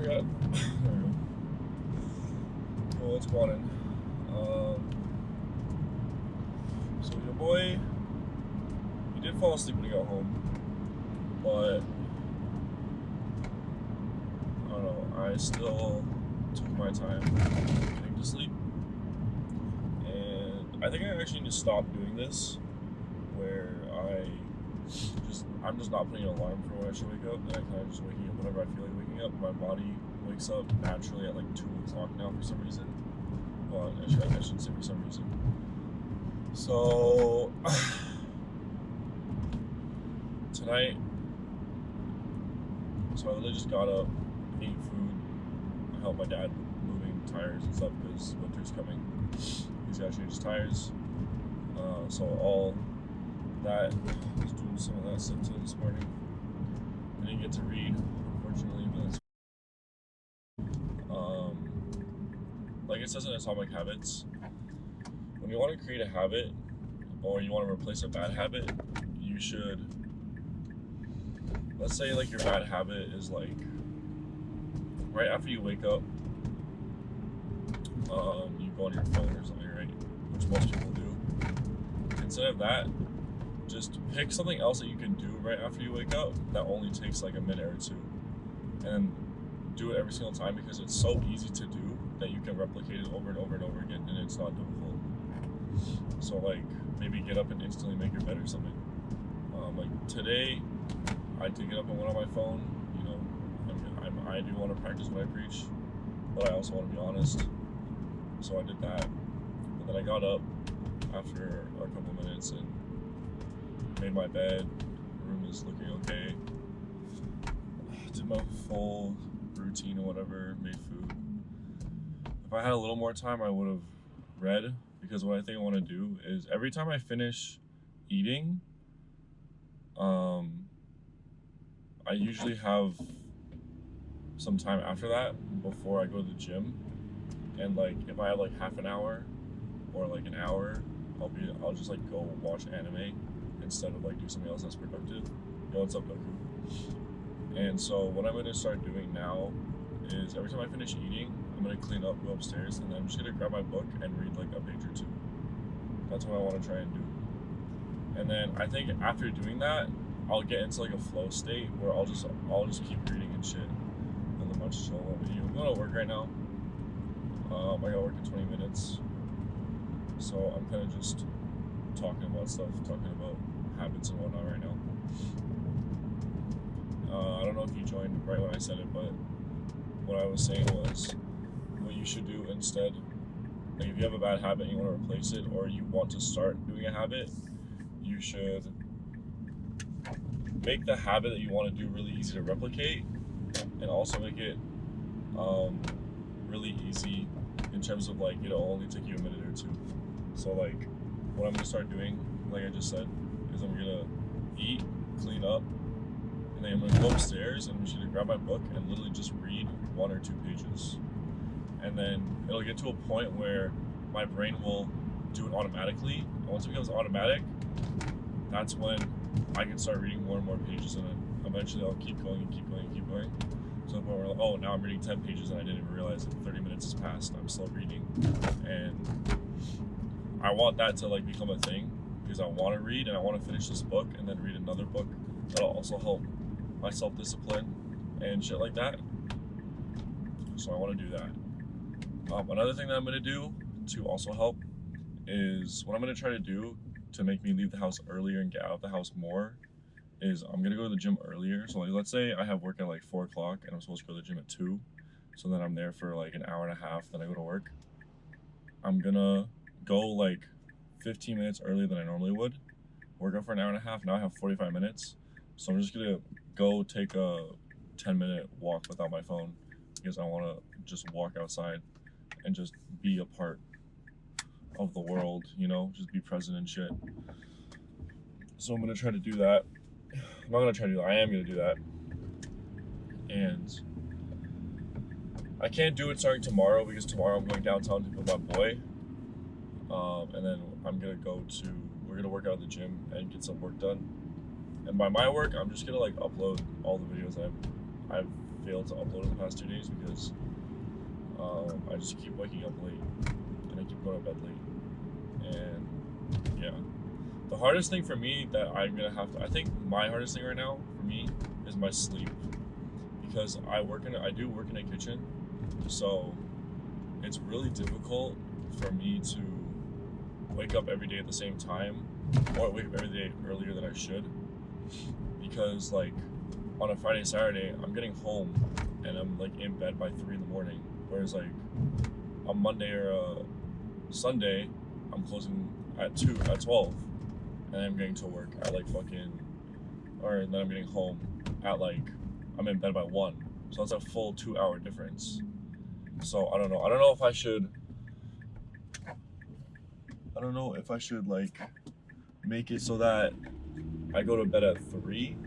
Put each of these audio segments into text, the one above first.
forgot. There we go. Well, what's going on? So your boy, he did fall asleep when he got home, but I don't know. I still took my time getting to sleep, and I think I actually need to stop doing this, where I'm just not putting an alarm for when I should wake up, and I kind of just waking up whenever I feel like waking up. My body wakes up naturally at like 2 o'clock now for some reason. Well, I shouldn't say for some reason. So tonight, so I literally just got up, ate food, I helped my dad moving tires and stuff because winter's coming. He's got to change his tires. So all that, I was doing some of that stuff till this morning. I didn't get to read, unfortunately, but that's like it says in Atomic Habits, when you want to create a habit or you want to replace a bad habit, you should, let's say like your bad habit is like right after you wake up, you go on your phone or something, right? Which most people do. Instead of that, just pick something else that you can do right after you wake up that only takes like a minute or two, and do it every single time because it's so easy to do that you can replicate it over and over and over again, and it's not difficult. So like maybe get up and instantly make your bed or something. Like today, I did get up and went on my phone. You know, I do want to practice what I preach, but I also want to be honest. So I did that, but then I got up after a couple minutes and made my bed. The room is looking okay. Did my full routine or whatever, made food. If I had a little more time, I would have read, because what I think I want to do is every time I finish eating, I usually have some time after that before I go to the gym, and like if I have like half an hour or like an hour, I'll just like go watch anime instead of like do something else that's productive. Yo, what's up, Goku? And so what I'm going to start doing now is every time I finish eating, I'm going to clean up, go upstairs, and then I'm just going to grab my book and read like a page or two. That's what I want to try and do. And then I think after doing that, I'll get into like a flow state where I'll just keep reading and shit. Nothing much to chill over. I'm going to work right now. I got to work in 20 minutes. So I'm kind of just talking about stuff, talking about habits and whatnot right now. I don't know if you joined right when I said it, but what I was saying was what you should do instead, like if you have a bad habit and you want to replace it, or you want to start doing a habit, you should make the habit that you want to do really easy to replicate, and also make it really easy in terms of like it'll only take you a minute or two. So like what I'm gonna start doing, like I just said, is I'm gonna eat, clean up, and then I'm gonna go upstairs and I'm just gonna grab my book and literally just read 1 or 2 pages. And then it'll get to a point where my brain will do it automatically. And once it becomes automatic, that's when I can start reading more and more pages, and then eventually I'll keep going and keep going and keep going. So the point where, oh, now I'm reading 10 pages and I didn't even realize that 30 minutes has passed. I'm still reading. And I want that to like become a thing, because I want to read and I want to finish this book and then read another book that'll also help my self-discipline and shit like that. So I want to do that. Another thing that I'm going to do to also help is what I'm going to try to do to make me leave the house earlier and get out of the house more is I'm going to go to the gym earlier. So like, let's say I have work at like 4 o'clock and I'm supposed to go to the gym at 2. So then I'm there for like an hour and a half, then I go to work. I'm going to go like 15 minutes earlier than I normally would, work out for an hour and a half. Now I have 45 minutes. So I'm just going to go take a 10-minute walk without my phone, because I want to just walk outside and just be a part of the world, you know, just be present and shit. So I'm going to try to do that. I'm not going to try to do that. I am going to do that. And I can't do it starting tomorrow, because tomorrow I'm going downtown to pick up my boy. And then we're going to work out at the gym and get some work done. And by my work, I'm just going to like upload all the videos I've failed to upload in the past 2 days because I just keep waking up late and I keep going to bed late. And yeah, the hardest thing for me that I'm gonna have to, I think my hardest thing right now for me is my sleep, because I do work in a kitchen, so it's really difficult for me to wake up every day at the same time, or wake up every day earlier than I should, because like on a Friday, Saturday, I'm getting home and I'm like in bed by 3 in the morning, whereas like on Monday or Sunday, I'm closing at 12, and I'm getting to work at like or then I'm getting home at like, I'm in bed by 1, so that's a full 2-hour difference. So I don't know if I should like make it so that I go to bed at 3,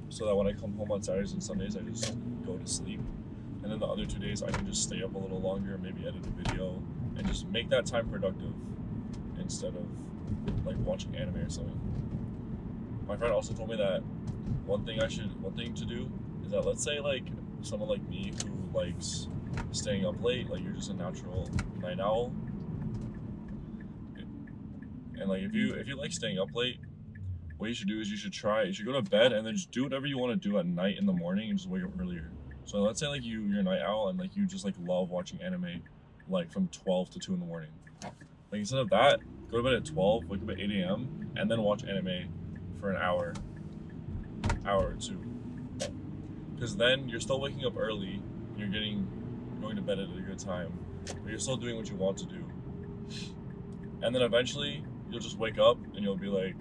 so that when I come home on Saturdays and Sundays I just go to sleep, and then the other 2 days I can just stay up a little longer, maybe edit a video, and just make that time productive instead of like watching anime or something. My friend also told me that one thing to do is that, let's say like someone like me who likes staying up late, like you're just a natural night owl, and like if you like staying up late, what you should do is you should go to bed and then just do whatever you want to do at night in the morning and just wake up earlier. So let's say like you're a night owl and like you just like love watching anime like from 12 to 2 in the morning. Like instead of that, go to bed at 12, wake up at 8 a.m. and then watch anime for an hour or two. Because then you're still waking up early, you're going to bed at a good time, but you're still doing what you want to do. And then eventually you'll just wake up and you'll be like,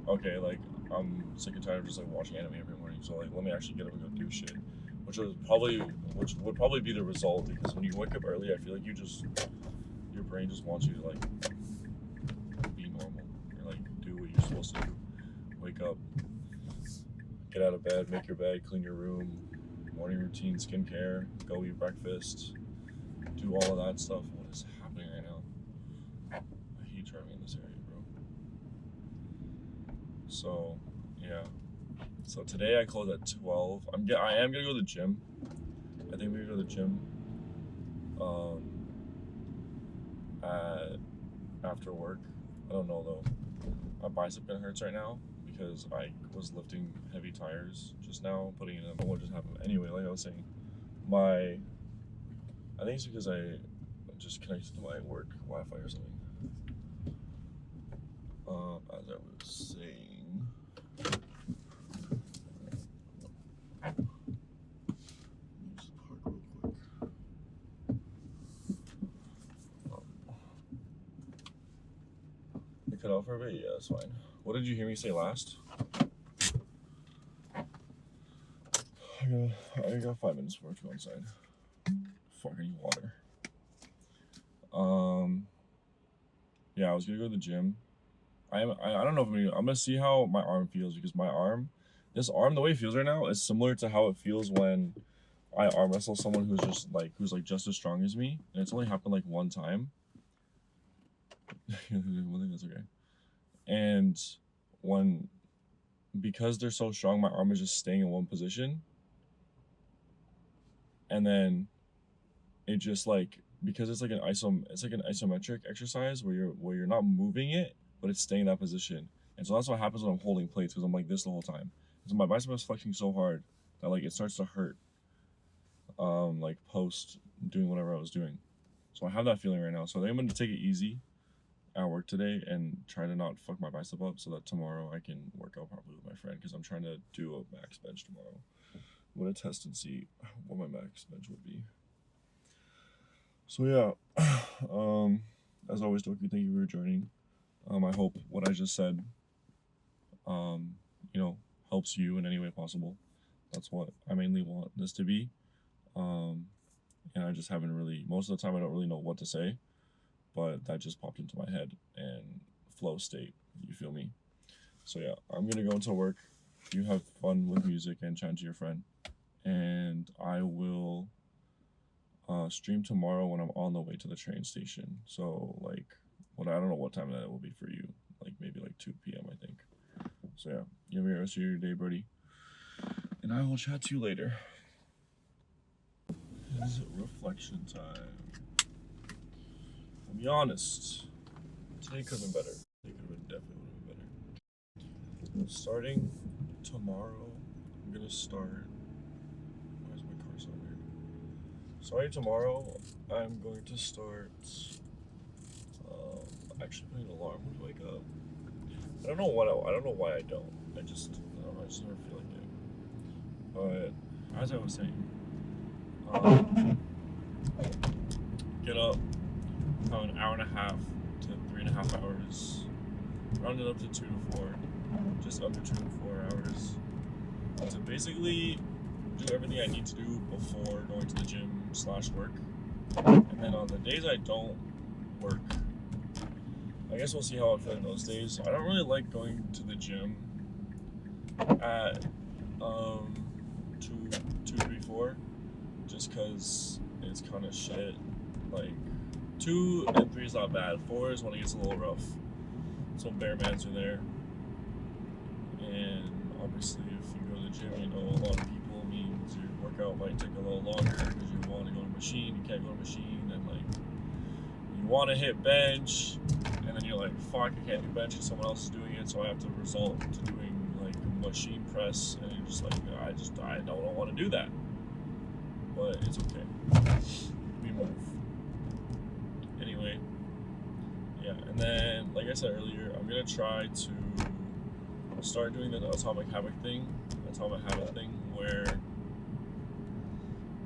okay, like I'm sick and tired of just like watching anime every morning, so like let me actually get up and go do shit. Which would probably be the result, because when you wake up early, I feel like your brain just wants you to like be normal, or like do what you're supposed to do. Wake up, get out of bed, make your bed, clean your room, morning routine, skincare, go eat breakfast, do all of that stuff. What is happening right now? I hate driving in this area, bro. So yeah. So today I close at 12. I am gonna go to the gym. I think we're gonna go to the gym after work. I don't know though. My bicep kind of hurts right now because I was lifting heavy tires just now, putting it in. What just happened? Anyway, like I was saying, I think it's because I just connected to my work Wi-Fi or something. As I was saying. Cut off for a bit? Yeah, that's fine. What did you hear me say last? I got 5 minutes before I go inside. Fuck, I need water. Yeah, I was gonna go to the gym. I don't know if I'm gonna see how my arm feels, because this arm, the way it feels right now is similar to how it feels when I arm wrestle someone who's just as strong as me, and it's only happened like one time. I think that's okay. And because they're so strong, my arm is just staying in one position, and then it just like, because it's like an isometric exercise where you're not moving it, but it's staying in that position. And so that's what happens when I'm holding plates, because I'm like this the whole time. And so my bicep is flexing so hard that like it starts to hurt like post doing whatever I was doing. So I have that feeling right now. So I think I'm gonna take it easy at work today and try to not fuck my bicep up, so that tomorrow I can work out properly with my friend, because I'm trying to do a max bench tomorrow. I'm gonna test and see what my max bench would be. So yeah, as always, Doki, thank you for joining. I hope what I just said, helps you in any way possible. That's what I mainly want this to be. And I just haven't really, most of the time I don't really know what to say, but that just popped into my head, and flow state, you feel me? So yeah, I'm gonna go into work. You have fun with music and chat to your friend, and I will stream tomorrow when I'm on the way to the train station. So like, I don't know what time that will be for you, like maybe like 2 p.m. I think. So yeah, you have the rest of your day, buddy, and I will chat to you later. is reflection time. I'll be honest. Today could have been better. Today could have definitely would have been better. Starting tomorrow, I'm gonna start. Why is my car so weird? Starting tomorrow, I'm going to start actually putting an alarm to wake up. I don't know why I don't. I just never feel like it. But as I was saying, get up about an hour and a half to 3.5 hours, round it up to 2 to 4, just under 2 to 4 hours, to basically do everything I need to do before going to the gym/work. And then on the days I don't work, I guess we'll see how I feel in those days. I don't really like going to the gym at 2, 3, 4, just because it's kind of shit. Like 2 and 3 is not bad. 4 is when it gets a little rough. So bear mans are there, and obviously if you go to the gym, you know a lot of people means your workout might take a little longer because you want to go to a machine, you can't go to a machine, and like you want to hit bench, and then you're like, fuck, I can't do bench because someone else is doing it, so I have to resort to doing like a machine press, and you're just like, I don't want to do that, but it's okay. We move. Anyway, yeah, and then like I said earlier, I'm gonna try to start doing the atomic habit thing, where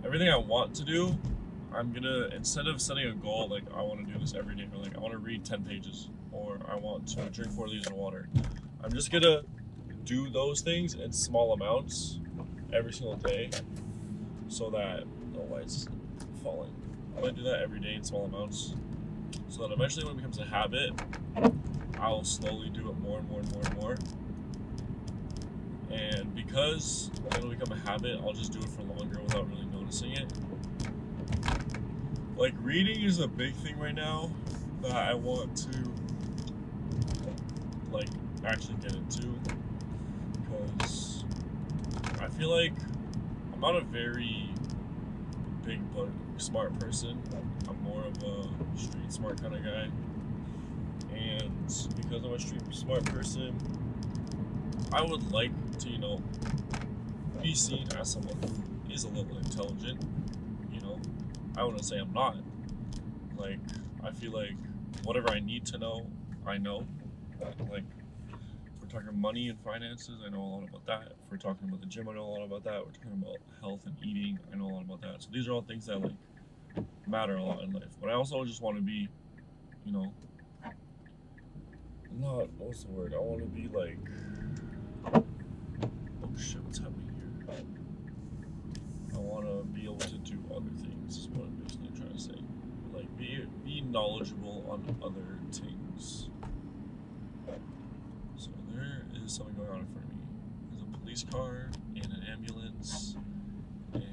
everything I want to do, I'm gonna, instead of setting a goal like I want to do this every day, or like I want to read 10 pages, or I want to drink 4 liters of water, I'm just gonna do those things in small amounts every single day, so that the light's falling. I'm gonna do that every day in small amounts, so that eventually when it becomes a habit, I'll slowly do it more and more and more and more. And because it'll become a habit, I'll just do it for longer without really noticing it. Like, reading is a big thing right now that I want to like actually get into, because I feel like I'm not a very big but smart person. I'm more of a street smart kind of guy, and because I'm a street smart person, I would like to, you know, be seen as someone who is a little intelligent. You know, I wouldn't say I'm not. Like, I feel like whatever I need to know, I know. Like, if we're talking money and finances, I know a lot about that. If we're talking about the gym, I know a lot about that. We're talking about health and eating, I know a lot about that. So these are all things that like matter a lot in life. But I also just want to be, you know, not, what's the word? I want to be like, oh shit, what's happening here? I want to be able to do other things, is what I'm basically trying to say. Like, be knowledgeable on other things. So there is something going on in front of me. There's a police car and an ambulance, and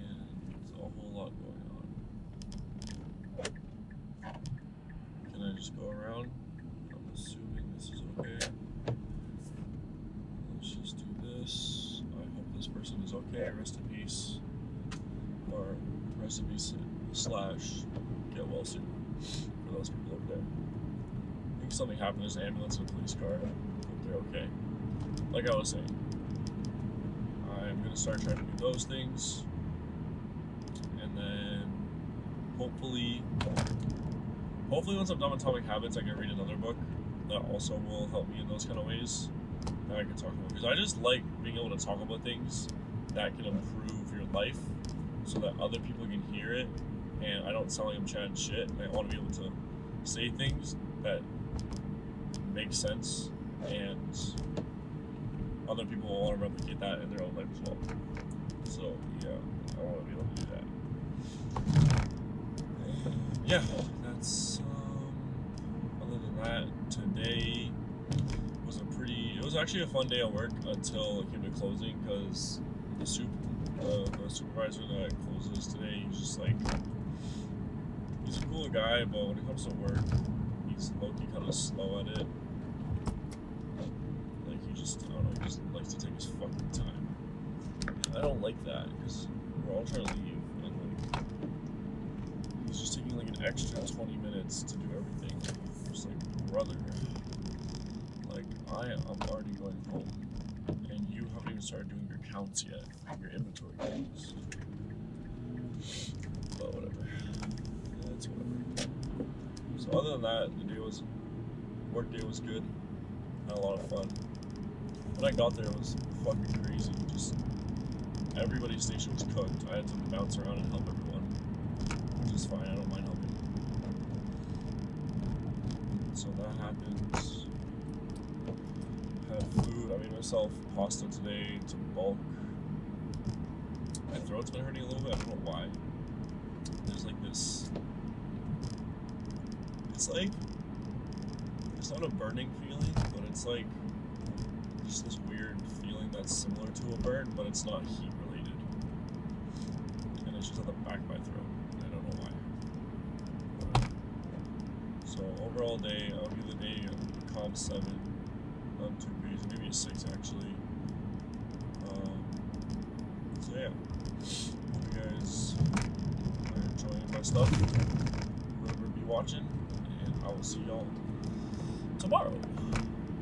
a whole lot going on. Can I just go around? I'm assuming this is okay. Let's just do this. I hope this person is okay. Rest in peace. Or rest in peace / get well soon for those people over there. I think something happened. There's an ambulance and a police car. I hope they're okay. Like I was saying, I'm gonna start trying to do those things, and then hopefully once I'm done with Atomic Habits, I can read another book that also will help me in those kind of ways that I can talk about. Because I just like being able to talk about things that can improve your life, so that other people can hear it, and I don't sound like I'm chatting shit. I want to be able to say things that make sense, and other people will want to replicate that in their own life as well. So yeah, I want to be able to do that. Yeah, that's other than that, today was actually a fun day at work until it came to closing, because the supervisor that closes today, he's just like, he's a cool guy, but when it comes to work, he's low-key kind of slow at it. Like, he just, I don't know, he just likes to take his fucking time. I don't like that, because we're all trying to leave, and like, extra 20 minutes to do everything. Just like, brother, like I'm already going home, and you haven't even started doing your counts yet, your inventory counts. But whatever, that's whatever. So other than that, work day was good. Had a lot of fun. When I got there, it was fucking crazy. Just everybody's station was cooked. I had to bounce around and help everyone, which is fine. I don't mind helping. So that happened. Had food. I made myself pasta today to bulk. My throat's been hurting a little bit. I don't know why. There's like this. It's like, it's not a burning feeling, but it's like just this weird feeling that's similar to a burn, but it's not heat related. And it's just at the back of my throat. I don't know why. So overall day, I'll give the day a calm 7, not too crazy, maybe a 6 actually. So yeah, hope you guys are enjoying my stuff. Whoever be watching, and I will see y'all tomorrow.